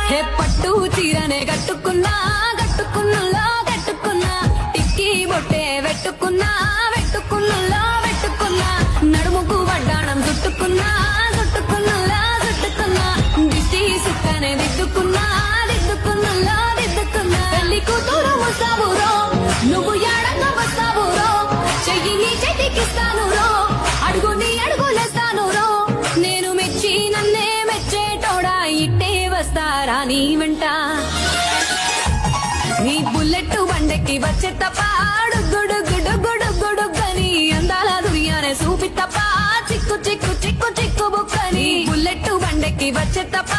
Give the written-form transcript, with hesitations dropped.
హే పట్టు చీరనే కట్టుకున్నా కట్టుకున్నులో కట్టుకున్నా టిక్కీ బొట్టే వెట్టుకున్నా వెట్టుకున్నులో వెట్టుకున్నా నడుముకు వడ్డాణం చుట్టుకున్నా చుట్టుకున్నులో చుట్టుకున్నా దిష్టి సుక్కనే దిద్దుకున్నా దిద్దుకున్నులో దిద్దుకున్నా పెళ్లి కూతురు ముస్తావురో నువ్వు ఎడంగా వస్తావురో చెయ్యి నీ చేతికిస్తాను రో అడుగు నీ అడుగులేస్తాను రో నేను మెచ్చి నన్నే మెచ్చేటోడా ఇట్టే వస్తారా నీ వెంట నీ బుల్లెట్ బండెక్కి వచ్చే తప్ప గుడు గుడు గుడు గుడుగని అందాల దుర్యానే చూపి తప్ప చిక్కు చిక్కు చిక్కు చిక్కు బుక్కని బుల్లెట్ బండెక్కి వచ్చే తప్ప